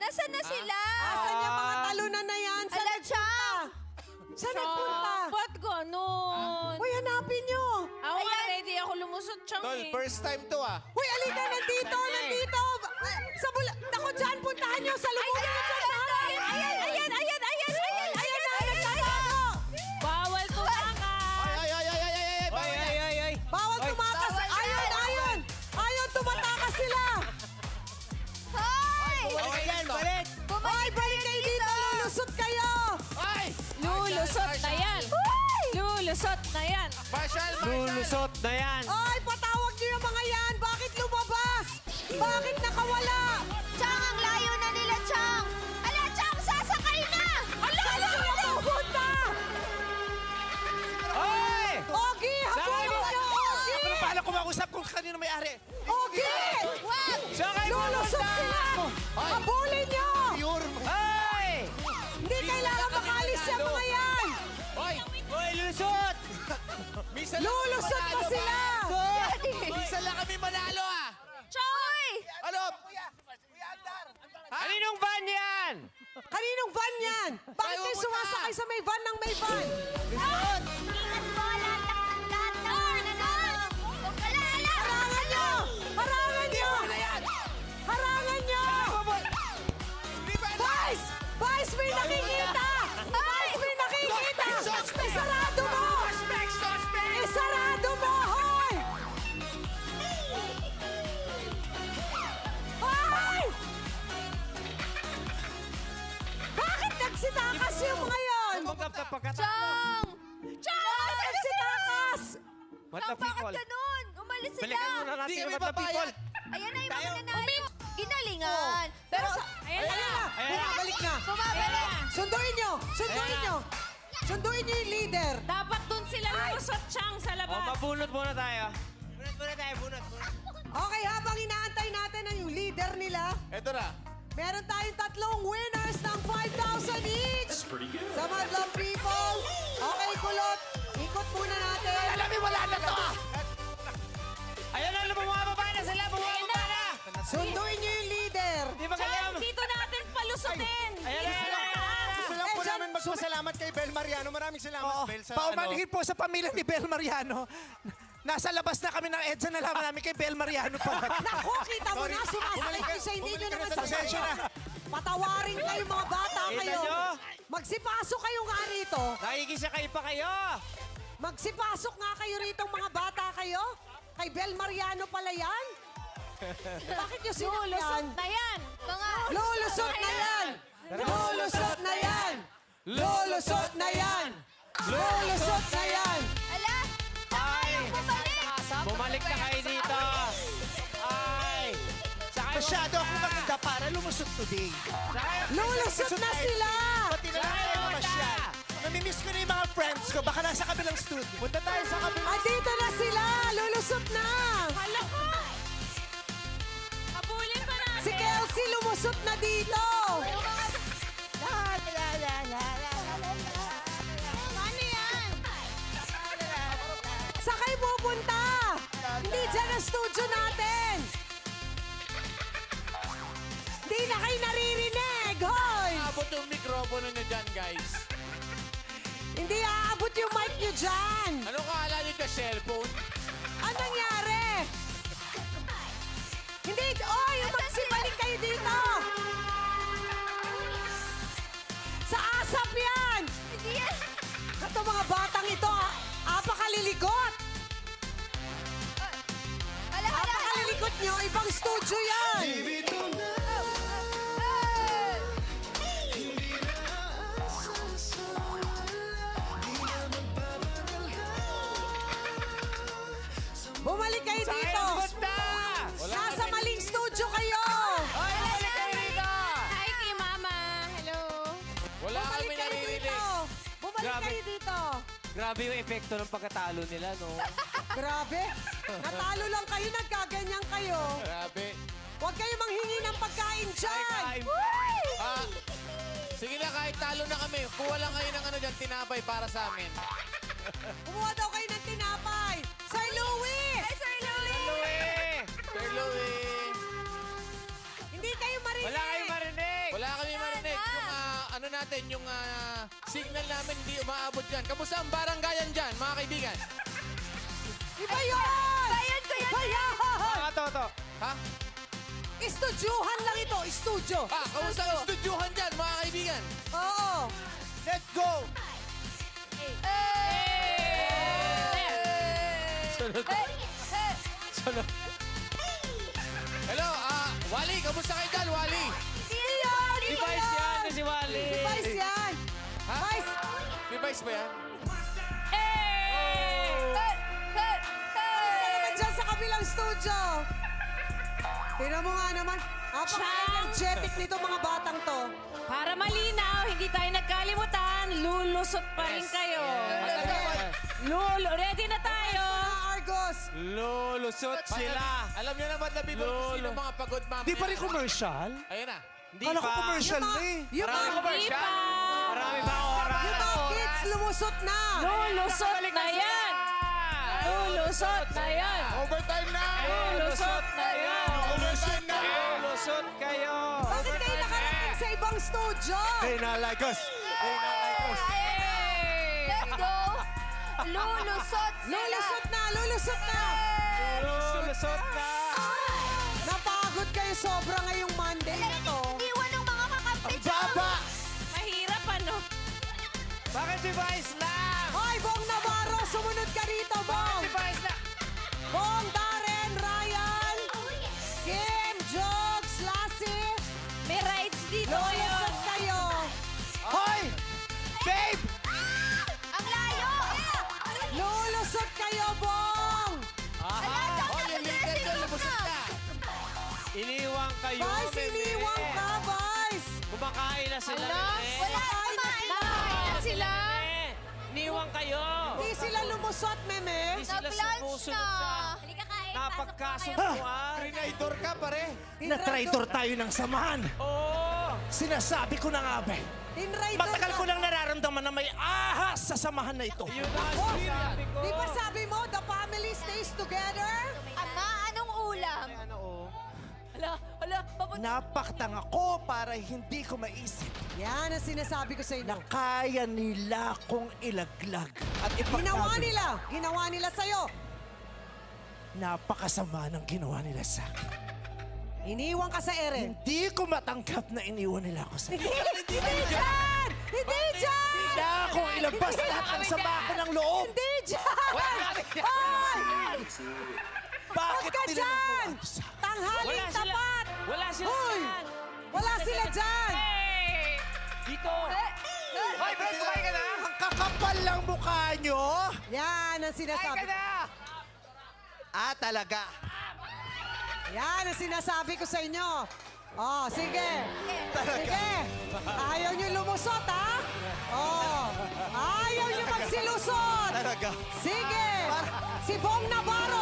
Nasaan na sila? Asan yung mga talunan na yan? Saan Ala, nagpunta? Saan nagpunta? Ba't ganon? Uy, hanapin nyo. Ako nga, ready ako lumusot siyang Tol, eh. first time to ah. Uy, alika, nandito, nandito. Sa bula... Nako, dyan, puntahan nyo. Sa lubungan nyo dyan. Sa harap. Ayan. Bawal tumakas! Ay. Bawal tumakas. Ayun. Ayun, tumatakas sila. Hoy! Balik! Ay, balik kayo dito. Lulusot kayo. Ay! Lulusot na yan! Lulusot na yan! Marshall! Lulusot na yan. Ay, patawag nyo yung mga yan. Bakit lumabas? Bakit nakawala? Chang, ang layo na nila, Chang! Ala, Chang, sasakay na! Ala, pupunta. Hoy! Ogie, habulin nyo, Ogie. Pero paano ko makusap kung kanino may-ari? Ogie. Wag! Saan kayo Lulusot pupunta? sila. Habulin nyo. Pure! Hoy! Hindi kailangan makalis yung mga yan. Hoy! Hoy, lusot! Minsan lang Lulusot kami pa manalo, sila. Minsan lang kami manalo ah! Choy! Ano? Kaninong van yan? Kaninong van yan? Bakit Tayo kayo muna. sumasakay sa may van ng may van? Ingat mo, lahat ng Huwag ka lala! Harangan nyo! Harangan nyo! Harangan nyo! Vice! Vice, may nakikita! Vice, may nakikita! Isarado mo! Isarado mo, hoy! Hoy! Bakit nagsitakas yung mga yon? Chang! Bakit nagsitakas? What Chang, the bakit people? ganun? Umalis sila! Balikan muna natin Di yung kami what the people. papayag. Ayan na yung mga nanalo. Ginalingan. Pero, Ayan Ayan na! na! Bumabalik na! bumabalik. Sunduin nyo! Sunduin Ayan na. nyo! Sunduin nyo yung leader! Dapat dun sila lumusot siyang sa O, labas. mabunot muna tayo. Bunot. Okay, habang inaantay natin ang yung leader nila, Eto na. meron tayong tatlong winners ng 5,000 each! Sa Madlong People! Okay, kulot! Ikot muna natin! Alam mo, wala na to ah! Ayan na, bumababa na sila, bumababa na! Sunduin nyo yung leader! Di ba kaya? Chang, dito natin palusutin! Ayan na! Gusto lang po Eh, namin magpasalamat kay Bel Mariano. Maraming salamat, Bel, sa Paumanhin po sa pamilya ni Bel Mariano. Nasa labas na kami ng EDSA, nalaman namin kay Bel Mariano pa. Naku, kita mo na, sumasakay kayo sa hindi nyo naman Pasensya na. Patawarin kayo mga bata Kita kayo. nyo? Magsipasok kayo nga rito. Nakikisakay pa kayo! Magsipasok nga kayo rito mga bata kayo. Kay Bel Mariano pala yan. Bakit nyo Lulusot sinakyan? na yan! Mga... Lulusot na yan! Lulusot na yan! Lulusot na yan! Lulusot na yan! Ala! Ay! Bumalik! Bumalik na kayo dito! Ay! Sakay mo Masyado akong maganda para lumusot today. Lulusot na sila! Pati na lang tayo mamasyal. Namimiss ko na yung mga friends ko. Baka nasa kabilang studio. Punta tayo sa kabilang. Andito na sila! Lulusot na! Hala ko! Habulin pa natin! Si Kelsey lumusot na dito! Ano yan? Saan kayo pupunta? Hindi dyan ang studio natin! Hindi na kayo naririnig! Hoy! Abot yung mikropono nyo dyan, guys. Hindi aabot yung mic nyo dyan! Ano kala nyo ka cellphone? Anong nangyari? Hindi! Oy! Magsibalik kayo dito! Sa asap yan! Hindi yan. Ito mga batang ito, apakaliligot! Ala, ala, ala. Apakaliligot nyo, ibang studio yan! Bumalik kayo Saan dito! kayo punta? Nasa maling studio kayo! Ay, bumalik kayo dito! Hi kay Mama! Hello! Wala Bumalik kami kayo naririnig. dito! Bumalik Grabe. kayo dito! Grabe yung epekto ng pagkatalo nila, no? Grabe! Natalo lang kayo, nagkaganyan kayo. Grabe. Huwag kayo manghingi ng pagkain dyan! Ah, sige na, kahit talo na kami. Kuha lang kayo ng ano dyan, tinapay para sa amin. Kumuha daw kayo ng tinapay! Sir Louie! Ay, Sir Louie! Louie! Sir Louie. Hindi kayo marinig! Wala kayong marinig! Wala natin yung signal namin hindi umaabot dyan. Kamusta ang baranggayan dyan, mga kaibigan? Iba yun! Bayan ko yan! Iba yan! to. Ha? Estudyuhan lang ito, estudyo. Kamusta ang estudyuhan dyan, mga kaibigan? Oo. Let's go! Hello, Wally, kamusta kayo dyan, Wally? Si Vice yan, si Wally. Vice yan. Ha? Vice. May Vice ba yan? Naman dyan sa kabilang studio. Tingnan mo nga naman. Napaka-energetic nito mga batang to. Para malinaw, hindi tayo nagkalimutan, lulusot pa rin kayo. Ready na tayo. Mga Argos. Lulusot sila. Alam niyo naman na bibig ko sino mga pagod mamaya. Di pa rin commercial? Ayun na. Hindi Kala ko pa. commercial na eh. Yung mga, Hindi pa. Marami pa oras. yung mga kids lumusot na. Lulusot na yan. Lulusot na yan. Overtime na! Lulusot na yan. Overtime na! Lulusot kayo. Bakit kayo nakarating sa ibang studio? They not like us. They not like us. Let's go! Lulusot sila! Lulusot na, lulusot na. Lulusot na. Napagod kayo sobra ngayong Monday na to. Iwan ng mga kakampi dyan! Mahirap ano? Bakit si Vice lang? Hoy, Bong Navarro, sumunod ka rito, Bong. Si Vice lang. Bong, Darren, Ryan, Kim, Jogs, Lassie. May rights dito Lulusot kayo. Hoy! Babe! Ang layo! Lulusot kayo, Bong. Oh, yung leader doon, lumusot na. Iniwang kayo. Vice, Meme. iniwang ka, Vice. Kumakain na sila. Ala, Meme. Wala kumain na! Nakakain sila. Meme, Iniwang kayo. Hindi sila lumusot, Meme. Hindi sila Nag-lunch sumusunod na! sa Halika kain! napagkasunduan. Trinator ka, pare. Na-traitor tayo ng samahan. Oo. Sinasabi ko na nga, be. Matagal ko nang nararamdaman na may ahas sa samahan na ito. Yun na ang sinasabi ko. Di ba sabi mo, the family stays together? Ama, anong ulam? Hala, papunta. Napakatanga ko para hindi ko maisip Yan ang sinasabi ko sa na inyo. kaya nila kong ilaglag at Ginawa ipagtabi. nila sa'yo. Napakasama ng ginawa nila sa akin. Iniwan ka sa Eren. Hindi ko matanggap na iniwan nila ako sa akin. Hindi dyan! Hindi dyan! Kaya akong ilabas lahat ng sama ko ng loob. Hindi dyan! Hoy! Bakit Huwag ka nila dyan! nagawa ito sa akin? Tanghaling tapat! Wala sila Hoy! dyan. Wala sila dyan! Dito. Hoy, Brad, kumain ka na? Ang kakapal lang mukha nyo. Yan ang sinasabi. Talaga. Yan ang sinasabi ko sa inyo. Oh, sige. Sige. Ayaw nyo lumusot, ha? Oh. Ayaw nyo magsilusot. Talaga. Sige. Si Bong Navarro,